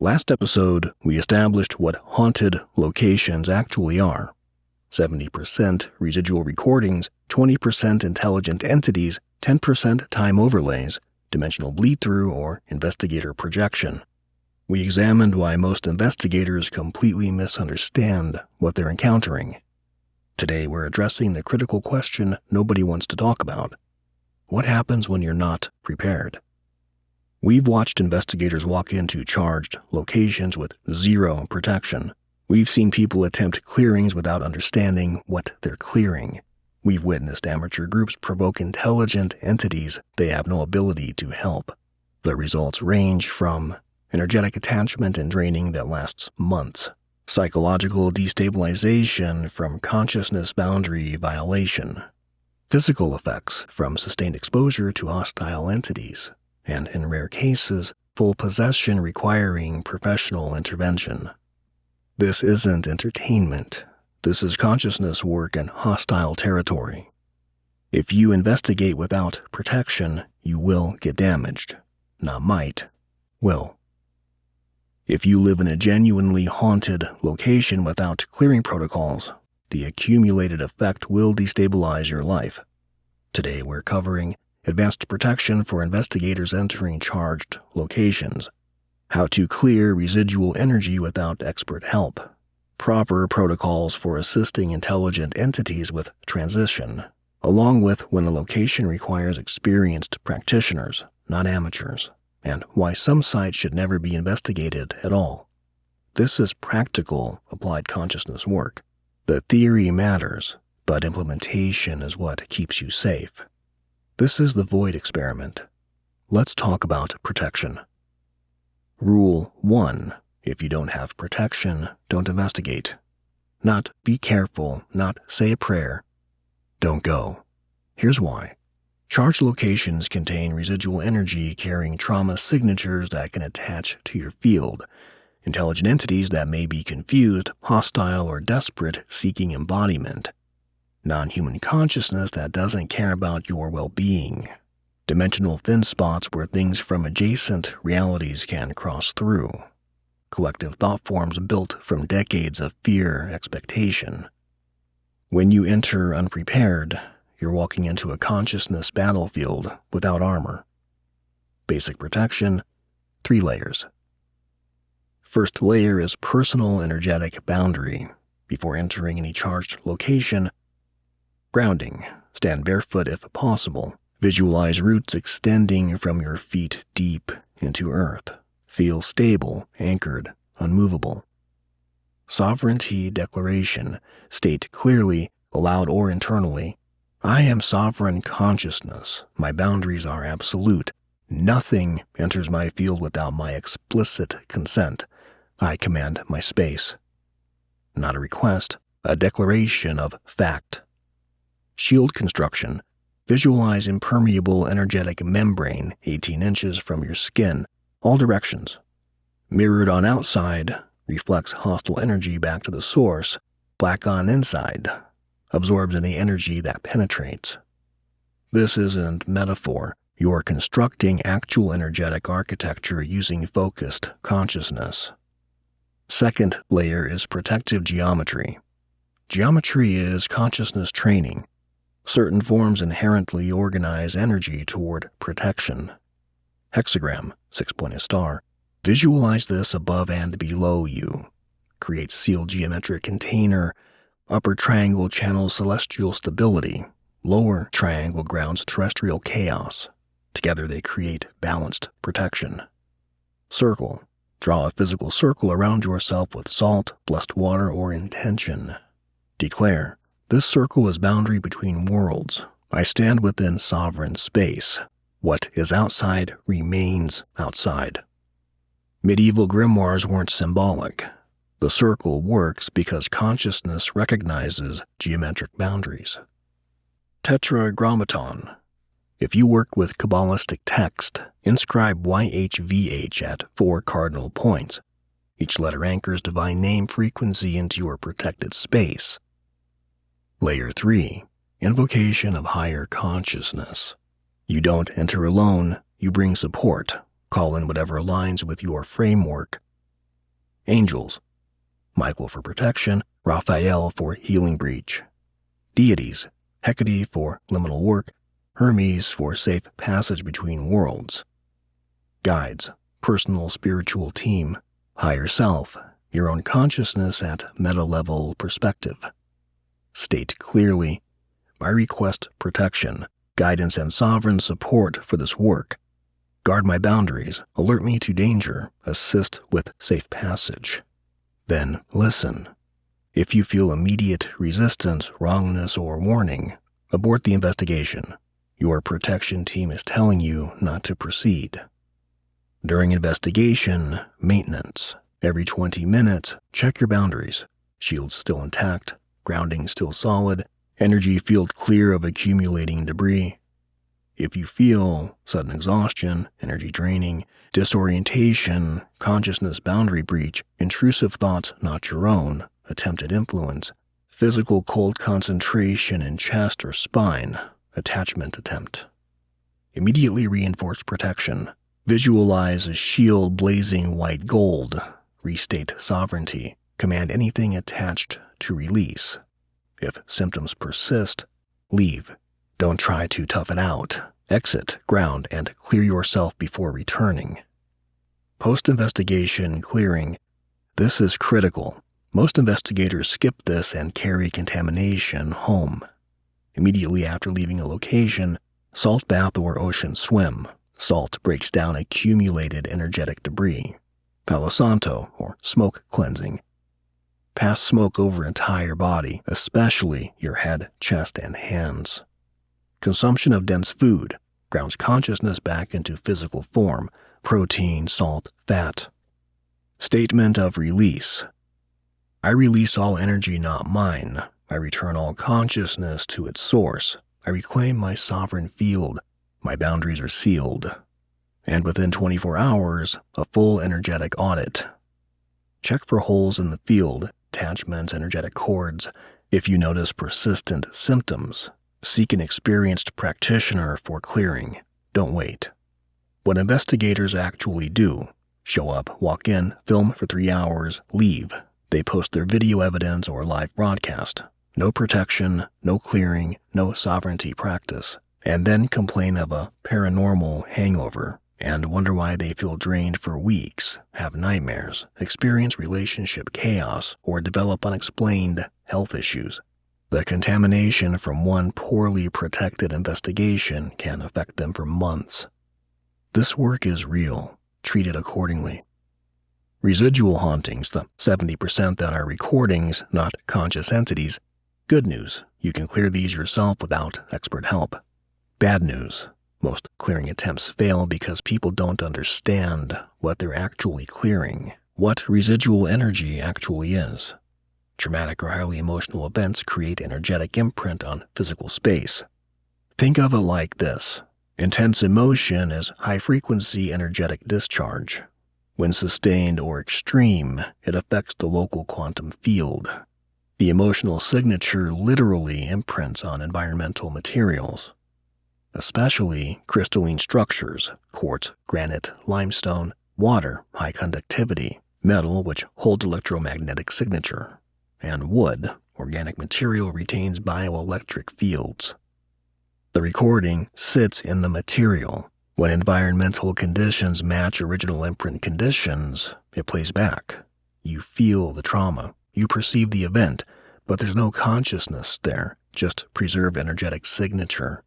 Last episode, we established what haunted locations actually are. 70% residual recordings, 20% intelligent entities, 10% time overlays, dimensional bleed-through, or investigator projection. We examined why most investigators completely misunderstand what they're encountering. Today, we're addressing the critical question nobody wants to talk about. What happens when you're not prepared? We've watched investigators walk into charged locations with zero protection. We've seen people attempt clearings without understanding what they're clearing. We've witnessed amateur groups provoke intelligent entities they have no ability to help. The results range from energetic attachment and draining that lasts months, psychological destabilization from consciousness boundary violation, physical effects from sustained exposure to hostile entities, and in rare cases, full possession requiring professional intervention. This isn't entertainment. This is consciousness work in hostile territory. If you investigate without protection, you will get damaged. Not might, will. If you live in a genuinely haunted location without clearing protocols, the accumulated effect will destabilize your life. Today we're covering advanced protection for investigators entering charged locations, how to clear residual energy without expert help, proper protocols for assisting intelligent entities with transition, along with when a location requires experienced practitioners, not amateurs, and why some sites should never be investigated at all. This is practical, applied consciousness work. The theory matters, but implementation is what keeps you safe. This is the Void experiment. Let's talk about protection. Rule 1. If you don't have protection, don't investigate. Not be careful, not say a prayer. Don't go. Here's why. Charged locations contain residual energy carrying trauma signatures that can attach to your field, intelligent entities that may be confused, hostile, or desperate, seeking embodiment, non-human consciousness that doesn't care about your well-being, dimensional thin spots where things from adjacent realities can cross through, collective thought forms built from decades of fear expectation. When you enter unprepared, you're walking into a consciousness battlefield without armor. Basic protection, 3 layers. First layer is personal energetic boundary. Before entering any charged location, grounding, stand barefoot if possible. Visualize roots extending from your feet deep into earth. Feel stable, anchored, unmovable. Sovereignty declaration. State clearly, aloud or internally, I am sovereign consciousness. My boundaries are absolute. Nothing enters my field without my explicit consent. I command my space. Not a request, a declaration of fact. Shield construction. Visualize impermeable energetic membrane 18 inches from your skin, all directions. Mirrored on outside, reflects hostile energy back to the source, black on inside, absorbs any energy that penetrates. This isn't metaphor. You're constructing actual energetic architecture using focused consciousness. Second layer is protective geometry. Geometry is consciousness training. Certain forms inherently organize energy toward protection. Hexagram, 6-pointed star. Visualize this above and below you. Create sealed geometric container. Upper triangle channels celestial stability. Lower triangle grounds terrestrial chaos. Together they create balanced protection. Circle. Draw a physical circle around yourself with salt, blessed water, or intention. Declare, this circle is boundary between worlds. I stand within sovereign space. What is outside remains outside. Medieval grimoires weren't symbolic. The circle works because consciousness recognizes geometric boundaries. Tetragrammaton. If you work with Kabbalistic text, inscribe YHVH at 4 cardinal points. Each letter anchors divine name frequency into your protected space. Layer 3. Invocation of higher consciousness. You don't enter alone, you bring support. Call in whatever aligns with your framework. Angels: Michael for protection, Raphael for healing breach. Deities: Hecate for liminal work, Hermes for safe passage between worlds. Guides: personal spiritual team, higher self, your own consciousness at meta-level perspective. State clearly, I request protection, guidance, and sovereign support for this work. Guard my boundaries, alert me to danger, assist with safe passage. Then listen. If you feel immediate resistance, wrongness, or warning, abort the investigation. Your protection team is telling you not to proceed. During investigation, maintenance. Every 20 minutes, check your boundaries. Shields still intact, grounding still solid, energy field clear of accumulating debris. If you feel sudden exhaustion, energy draining, disorientation, consciousness boundary breach, intrusive thoughts not your own, attempted influence, physical cold concentration in chest or spine, attachment attempt. Immediately reinforce protection. Visualize a shield blazing white gold. Restate sovereignty. Command anything attached to release. If symptoms persist, leave. Don't try to tough it out. Exit, ground, and clear yourself before returning. Post-investigation clearing. This is critical. Most investigators skip this and carry contamination home. Immediately after leaving a location, salt bath or ocean swim. Salt breaks down accumulated energetic debris. Palo Santo, or smoke cleansing. Pass smoke over entire body, especially your head, chest, and hands. Consumption of dense food grounds consciousness back into physical form, protein, salt, fat. Statement of release. I release all energy not mine. I return all consciousness to its source. I reclaim my sovereign field. My boundaries are sealed. And within 24 hours, a full energetic audit. Check for holes in the field, attachments, energetic cords. If you notice persistent symptoms, seek an experienced practitioner for clearing. Don't wait. What investigators actually do: show up, walk in, film for 3 hours, leave. They post their video evidence or live broadcast. No protection, no clearing, no sovereignty practice. And then complain of a paranormal hangover and wonder why they feel drained for weeks, have nightmares, experience relationship chaos, or develop unexplained health issues. The contamination from one poorly protected investigation can affect them for months. This work is real. Treat it accordingly. Residual hauntings, the 70% that are recordings, not conscious entities. Good news, you can clear these yourself without expert help. Bad news, most clearing attempts fail because people don't understand what they're actually clearing, what residual energy actually is. Traumatic or highly emotional events create energetic imprint on physical space. Think of it like this. Intense emotion is high-frequency energetic discharge. When sustained or extreme, it affects the local quantum field. The emotional signature literally imprints on environmental materials, especially crystalline structures, quartz, granite, limestone, water, high conductivity, metal, which holds electromagnetic signature, and wood, organic material, retains bioelectric fields. The recording sits in the material. When environmental conditions match original imprint conditions, it plays back. You feel the trauma, you perceive the event, but there's no consciousness there, just preserved energetic signature.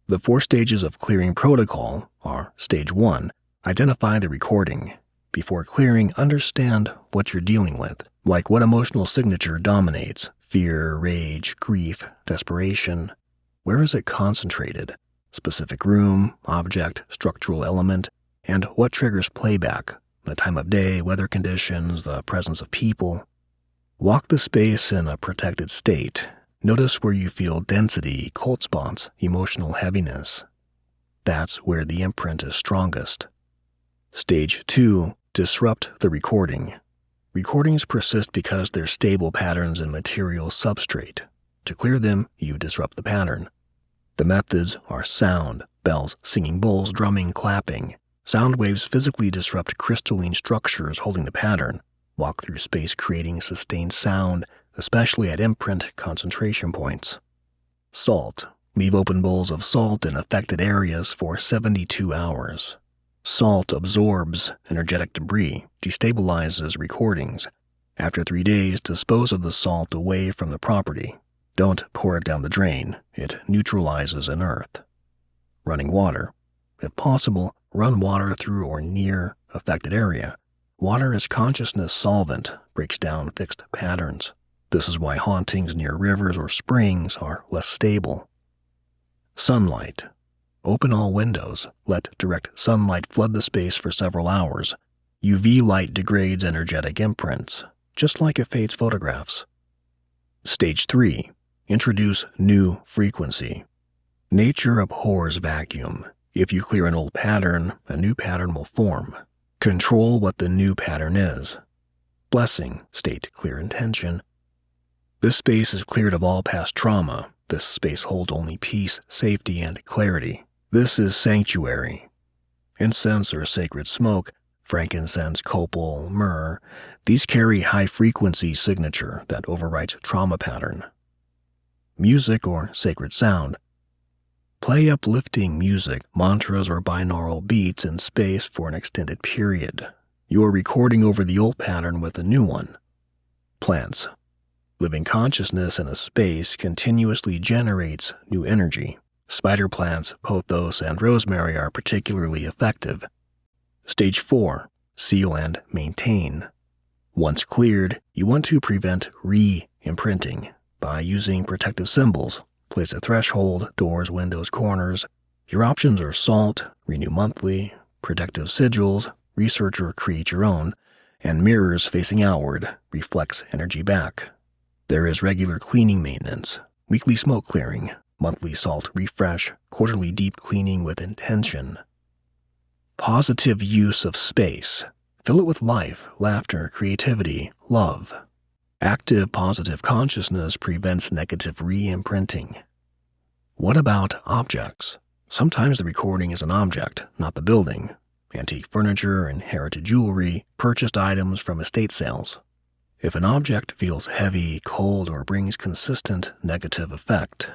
The 4 stages of clearing protocol are: Stage 1, identify the recording. Before clearing, understand what you're dealing with, like what emotional signature dominates: fear, rage, grief, desperation. Where is it concentrated? Specific room, object, structural element, and what triggers playback: the time of day, weather conditions, the presence of people. Walk the space in a protected state. Notice where you feel density, cold spots, emotional heaviness. That's where the imprint is strongest. Stage 2, disrupt the recording. Recordings persist because they're stable patterns in material substrate. To clear them, you disrupt the pattern. The methods are sound, bells, singing bowls, drumming, clapping. Sound waves physically disrupt crystalline structures holding the pattern. Walk through space creating sustained sound, especially at imprint concentration points. Salt. Leave open bowls of salt in affected areas for 72 hours. Salt absorbs energetic debris, destabilizes recordings. After 3 days, dispose of the salt away from the property. Don't pour it down the drain. It neutralizes an earth. Running water. If possible, run water through or near affected area. Water is consciousness solvent, breaks down fixed patterns. This is why hauntings near rivers or springs are less stable. Sunlight. Open all windows. Let direct sunlight flood the space for several hours. UV light degrades energetic imprints, just like it fades photographs. Stage 3. Introduce new frequency. Nature abhors vacuum. If you clear an old pattern, a new pattern will form. Control what the new pattern is. Blessing. State clear intention. This space is cleared of all past trauma. This space holds only peace, safety, and clarity. This is sanctuary. Incense or sacred smoke, frankincense, copal, myrrh, these carry high-frequency signature that overwrites trauma pattern. Music or sacred sound. Play uplifting music, mantras, or binaural beats in space for an extended period. You are recording over the old pattern with a new one. Plants. Living consciousness in a space continuously generates new energy. Spider plants, pothos, and rosemary are particularly effective. Stage 4. Seal and maintain. Once cleared, you want to prevent re-imprinting by using protective symbols. Place a threshold, doors, windows, corners. Your options are salt, renew monthly, protective sigils, research or create your own, and mirrors facing outward, reflects energy back. There is regular cleaning maintenance, weekly smoke clearing, monthly salt refresh, quarterly deep cleaning with intention. Positive use of space. Fill it with life, laughter, creativity, love. Active positive consciousness prevents negative re-imprinting. What about objects? Sometimes the recording is an object, not the building. Antique furniture, inherited jewelry, purchased items from estate sales. If an object feels heavy, cold, or brings consistent negative effect,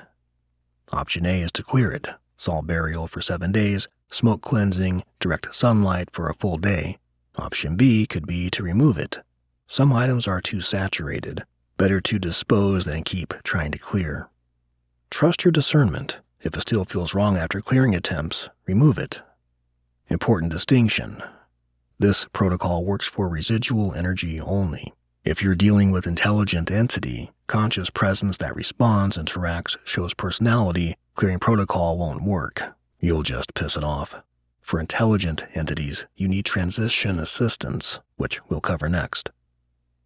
option A is to clear it. Salt burial for 7 days, smoke cleansing, direct sunlight for a full day. Option B could be to remove it. Some items are too saturated. Better to dispose than keep trying to clear. Trust your discernment. If it still feels wrong after clearing attempts, remove it. Important distinction. This protocol works for residual energy only. If you're dealing with intelligent entity, conscious presence that responds, interacts, shows personality, clearing protocol won't work. You'll just piss it off. For intelligent entities, you need transition assistance, which we'll cover next.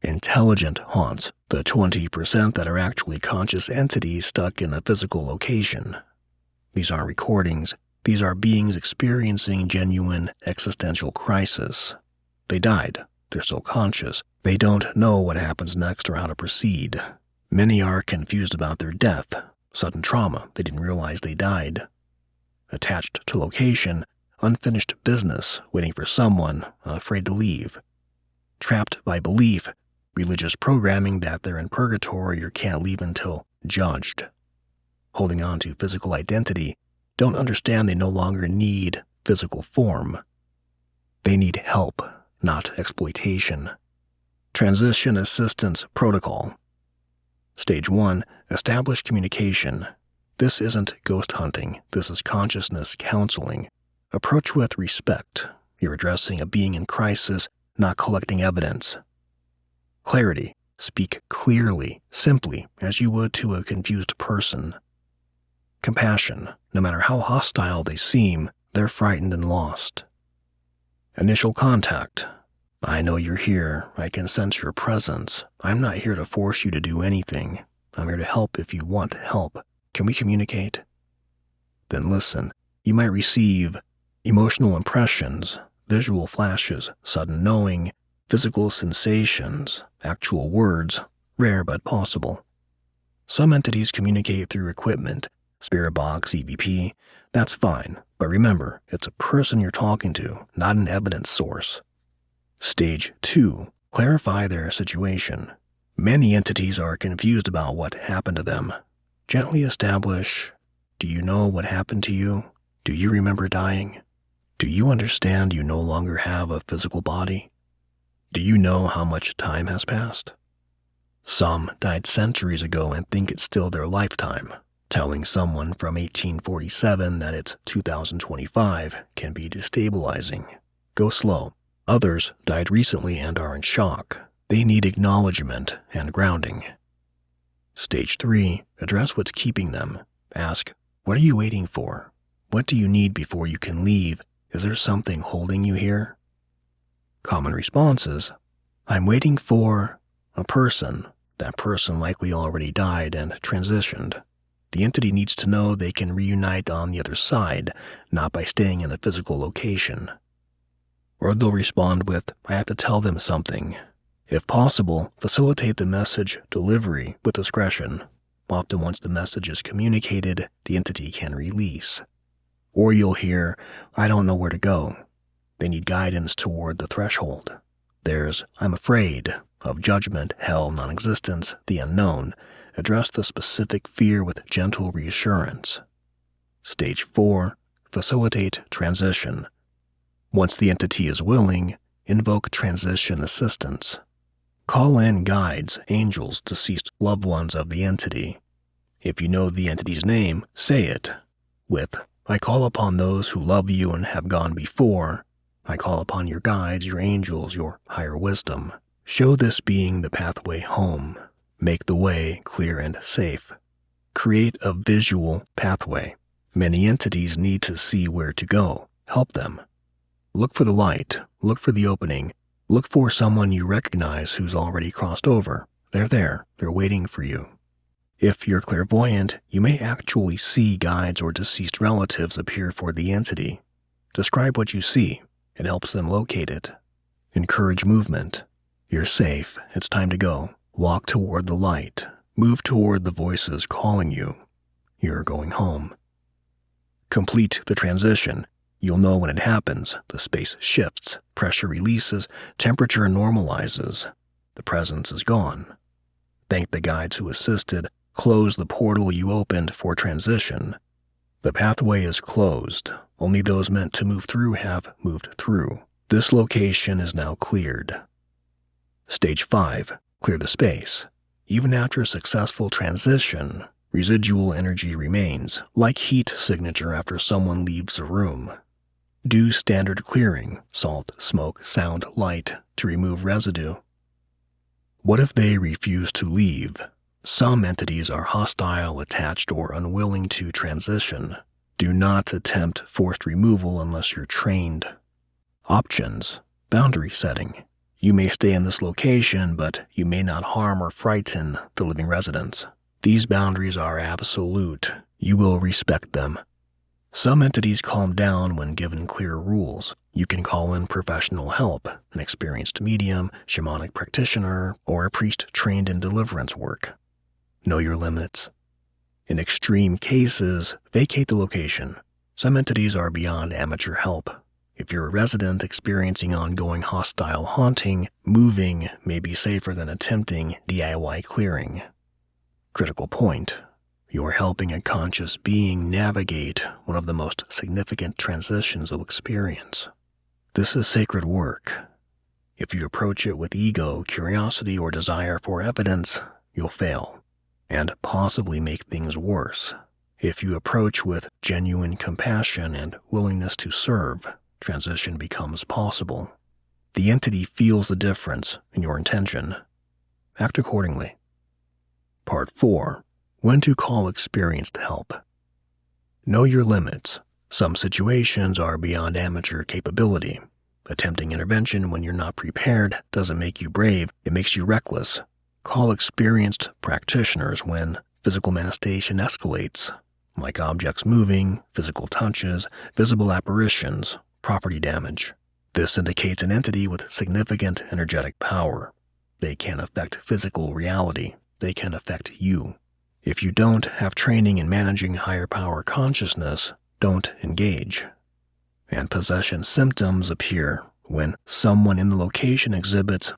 Intelligent haunts, the 20% that are actually conscious entities stuck in a physical location. These aren't recordings. These are beings experiencing genuine existential crisis. They died. They're still conscious. They don't know what happens next or how to proceed. Many are confused about their death. Sudden trauma. They didn't realize they died. Attached to location. Unfinished business. Waiting for someone. Afraid to leave. Trapped by belief. Religious programming that they're in purgatory or can't leave until judged. Holding on to physical identity. Don't understand they no longer need physical form. They need help, not exploitation. Transition Assistance Protocol. Stage 1. Establish communication. This isn't ghost hunting. This is consciousness counseling. Approach with respect. You're addressing a being in crisis, not collecting evidence. Clarity. Speak clearly, simply, as you would to a confused person. Compassion. No matter how hostile they seem, they're frightened and lost. Initial contact. I know you're here. I can sense your presence. I'm not here to force you to do anything. I'm here to help if you want help. Can we communicate? Then listen. You might receive emotional impressions, visual flashes, sudden knowing, physical sensations, actual words, rare but possible. Some entities communicate through equipment, spirit box, EVP. That's fine, but remember, it's a person you're talking to, not an evidence source. Stage 2. Clarify their situation. Many entities are confused about what happened to them. Gently establish, do you know what happened to you? Do you remember dying? Do you understand you no longer have a physical body? Do you know how much time has passed? Some died centuries ago and think it's still their lifetime. Telling someone from 1847 that it's 2025 can be destabilizing. Go slow. Others died recently and are in shock. They need acknowledgement and grounding. Stage 3, address what's keeping them. Ask, what are you waiting for? What do you need before you can leave? Is there something holding you here? Common responses, I'm waiting for a person. That person likely already died and transitioned. The entity needs to know they can reunite on the other side, not by staying in a physical location. Or they'll respond with, I have to tell them something. If possible, facilitate the message delivery with discretion. Often once the message is communicated, the entity can release. Or you'll hear, I don't know where to go. They need guidance toward the threshold. There's, I'm afraid, of judgment, hell, non-existence, the unknown. Address the specific fear with gentle reassurance. Stage 4, facilitate transition. Once the entity is willing, invoke transition assistance. Call in guides, angels, deceased loved ones of the entity. If you know the entity's name, say it with, I call upon those who love you and have gone before. I call upon your guides, your angels, your higher wisdom. Show this being the pathway home. Make the way clear and safe. Create a visual pathway. Many entities need to see where to go. Help them. Look for the light. Look for the opening. Look for someone you recognize who's already crossed over. They're there. They're waiting for you. If you're clairvoyant, you may actually see guides or deceased relatives appear for the entity. Describe what you see. It helps them locate it. Encourage movement. You're safe. It's time to go. Walk toward the light. Move toward the voices calling you. You're going home. Complete the transition. You'll know when it happens. The space shifts, pressure releases, temperature normalizes. The presence is gone. Thank the guides who assisted. Close the portal you opened for transition. The pathway is closed. Only those meant to move through have moved through. This location is now cleared. Stage 5. Clear the space. Even after a successful transition, residual energy remains, like heat signature after someone leaves a room. Do standard clearing, salt, smoke, sound, light, to remove residue. What if they refuse to leave? Some entities are hostile, attached, or unwilling to transition. Do not attempt forced removal unless you're trained. Options. Boundary setting. You may stay in this location, but you may not harm or frighten the living residents. These boundaries are absolute. You will respect them. Some entities calm down when given clear rules. You can call in professional help, an experienced medium, shamanic practitioner, or a priest trained in deliverance work. Know your limits. In extreme cases, vacate the location. Some entities are beyond amateur help. If you're a resident experiencing ongoing hostile haunting, moving may be safer than attempting DIY clearing. Critical point. You're helping a conscious being navigate one of the most significant transitions they'll experience. This is sacred work. If you approach it with ego, curiosity, or desire for evidence, you'll fail, and possibly make things worse. If you approach with genuine compassion and willingness to serve, transition becomes possible. The entity feels the difference in your intention. Act accordingly. Part 4. When to call experienced help. Know your limits. Some situations are beyond amateur capability. Attempting intervention when you're not prepared doesn't make you brave, it makes you reckless. Call experienced practitioners when physical manifestation escalates, like objects moving, physical touches, visible apparitions, property damage. This indicates an entity with significant energetic power. They can affect physical reality. They can affect you. If you don't have training in managing higher power consciousness, don't engage. And possession symptoms appear when someone in the location exhibits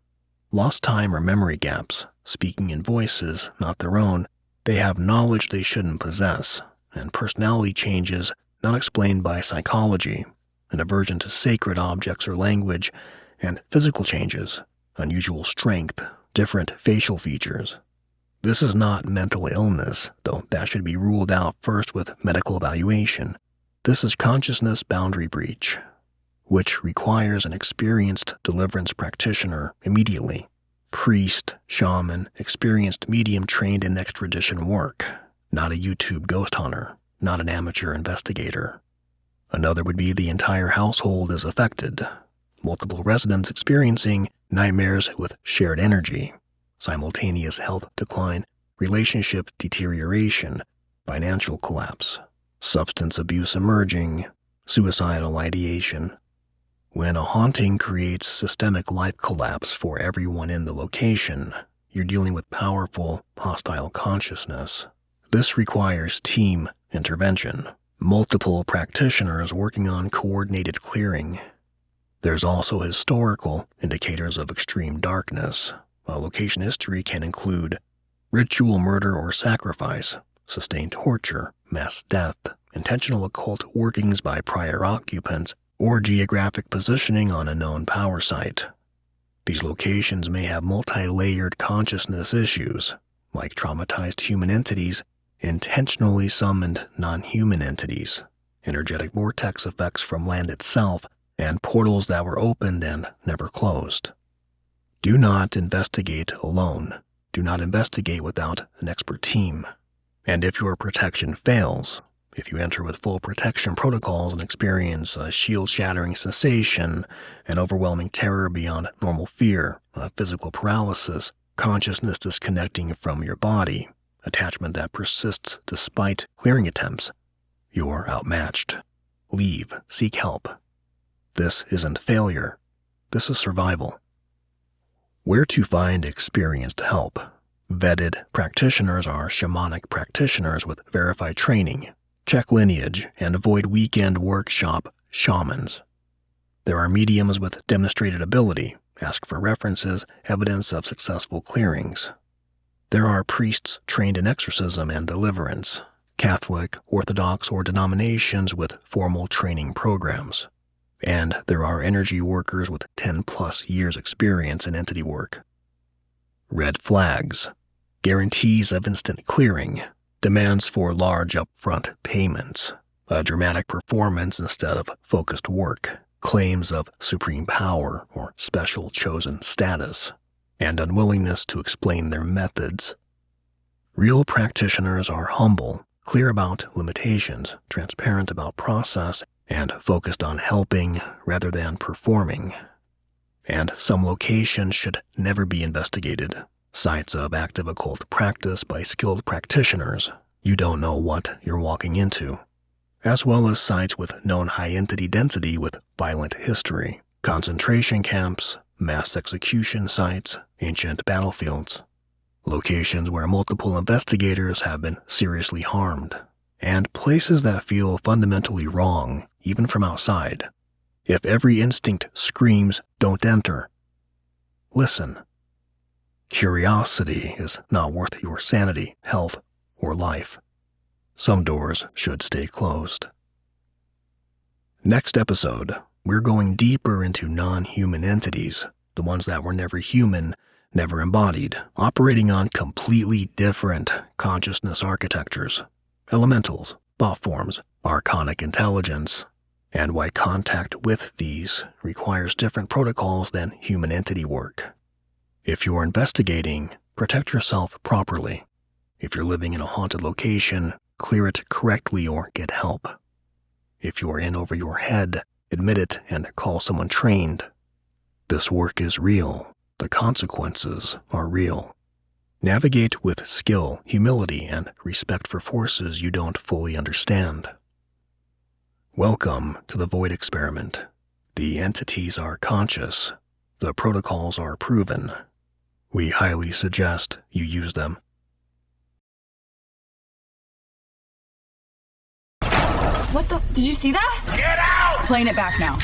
lost time or memory gaps, speaking in voices not their own. They have knowledge they shouldn't possess, and personality changes not explained by psychology, an aversion to sacred objects or language, and physical changes, unusual strength, different facial features. This is not mental illness, though that should be ruled out first with medical evaluation. This is consciousness boundary breach, which requires an experienced deliverance practitioner immediately. Priest, shaman, experienced medium trained in extradition work, not a YouTube ghost hunter, not an amateur investigator. Another would be the entire household is affected, multiple residents experiencing nightmares with shared energy, simultaneous health decline, relationship deterioration, financial collapse, substance abuse emerging, suicidal ideation. When a haunting creates systemic life collapse for everyone in the location, you're dealing with powerful, hostile consciousness. This requires team intervention, multiple practitioners working on coordinated clearing. There's also historical indicators of extreme darkness. A location history can include ritual murder or sacrifice, sustained torture, mass death, intentional occult workings by prior occupants, or geographic positioning on a known power site. These locations may have multi-layered consciousness issues, like traumatized human entities, intentionally summoned non-human entities, energetic vortex effects from land itself, and portals that were opened and never closed. Do not investigate alone. Do not investigate without an expert team. And if your protection fails, if you enter with full protection protocols and experience a shield-shattering sensation, an overwhelming terror beyond normal fear, a physical paralysis, consciousness disconnecting from your body, attachment that persists despite clearing attempts, you're outmatched. Leave. Seek help. This isn't failure. This is survival. Where to find experienced help? Vetted practitioners are shamanic practitioners with verified training. Check lineage and avoid weekend workshop shamans. There are mediums with demonstrated ability. Ask for references, evidence of successful clearings. There are priests trained in exorcism and deliverance, Catholic, Orthodox, or denominations with formal training programs. And there are energy workers with 10+ years experience in entity work. Red flags. Guarantees of instant clearing. Demands for large upfront payments. A dramatic performance instead of focused work. Claims of supreme power or special chosen status. And unwillingness to explain their methods. Real practitioners are humble, clear about limitations, transparent about process, and focused on helping rather than performing. And some locations should never be investigated. Sites of active occult practice by skilled practitioners. You don't know what you're walking into. As well as sites with known high entity density with violent history, concentration camps, mass execution sites, ancient battlefields. Locations where multiple investigators have been seriously harmed. And places that feel fundamentally wrong, even from outside. If every instinct screams, "Don't enter," listen. Curiosity is not worth your sanity, health, or life. Some doors should stay closed. Next episode, we're going deeper into non-human entities, the ones that were never human, never embodied, operating on completely different consciousness architectures, elementals, thought forms, archonic intelligence, and why contact with these requires different protocols than human entity work. If you're investigating, protect yourself properly. If you're living in a haunted location, clear it correctly or get help. If you're in over your head, admit it and call someone trained. This work is real. The consequences are real. Navigate with skill, humility, and respect for forces you don't fully understand. Welcome to the Void Experiment. The entities are conscious. The protocols are proven. We highly suggest you use them. What the? Did you see that? Get out! Playing it back now.